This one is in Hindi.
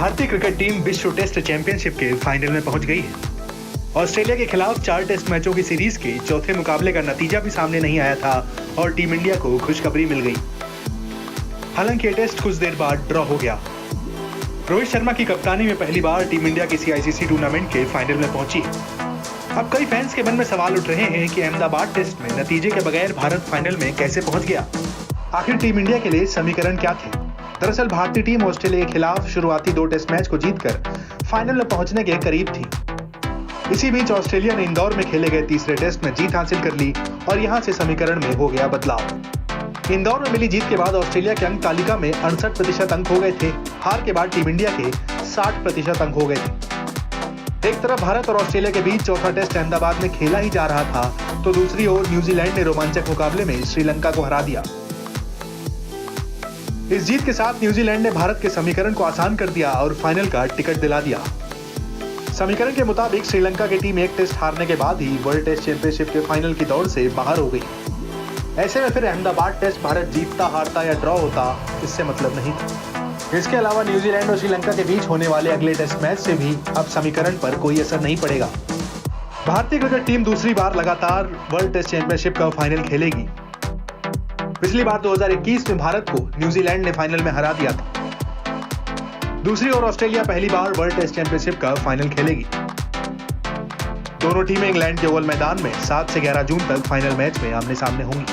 भारतीय क्रिकेट टीम विश्व टेस्ट चैंपियनशिप के फाइनल में पहुंच गई है। ऑस्ट्रेलिया के खिलाफ 4 टेस्ट मैचों की सीरीज के चौथे मुकाबले का नतीजा भी सामने नहीं आया था और टीम इंडिया को खुशखबरी मिल गई। हालांकि ये टेस्ट कुछ देर बाद ड्रॉ हो गया। रोहित शर्मा की कप्तानी में पहली बार टीम इंडिया किसी आईसीसी टूर्नामेंट के फाइनल में पहुंची। अब कई फैंस के मन में सवाल उठ रहे हैं कि अहमदाबाद टेस्ट में नतीजे के बगैर भारत फाइनल में कैसे पहुंच गया। आखिर टीम इंडिया के लिए समीकरण क्या थे? दरअसल भारतीय टीम ऑस्ट्रेलिया के खिलाफ शुरुआती 2 टेस्ट मैच को जीतकर फाइनल में पहुंचने के करीब थी। इसी बीच ऑस्ट्रेलिया ने इंदौर में खेले गए तीसरे टेस्ट में जीत हासिल कर ली और यहां से समीकरण में हो गया बदलाव। इंदौर में मिली जीत के बाद ऑस्ट्रेलिया के अंक तालिका में 68% अंक हो गए थे। हार के बाद टीम इंडिया के 60% अंक हो गए थे। एक तरफ भारत और ऑस्ट्रेलिया के बीच चौथा टेस्ट अहमदाबाद में खेला ही जा रहा था, तो दूसरी ओर न्यूजीलैंड ने रोमांचक मुकाबले में श्रीलंका को हरा दिया। इस जीत के साथ न्यूजीलैंड ने भारत के समीकरण को आसान कर दिया और फाइनल का टिकट दिला दिया। समीकरण के मुताबिक श्रीलंका की टीम एक टेस्ट हारने के बाद ही वर्ल्ड टेस्ट चैंपियनशिप के फाइनल की दौड़ से बाहर हो गई। ऐसे में फिर अहमदाबाद टेस्ट भारत जीतता, हारता या ड्रॉ होता, इससे मतलब नहीं था। इसके अलावा न्यूजीलैंड और श्रीलंका के बीच होने वाले अगले टेस्ट मैच से भी अब समीकरण पर कोई असर नहीं पड़ेगा। भारतीय क्रिकेट टीम दूसरी बार लगातार वर्ल्ड टेस्ट चैंपियनशिप का फाइनल खेलेगी। पिछली बार 2021 में भारत को न्यूजीलैंड ने फाइनल में हरा दिया था। दूसरी ओर ऑस्ट्रेलिया पहली बार वर्ल्ड टेस्ट चैंपियनशिप का फाइनल खेलेगी। दोनों टीमें इंग्लैंड के ओवल मैदान में 7 से 11 जून तक फाइनल मैच में आमने सामने होंगी।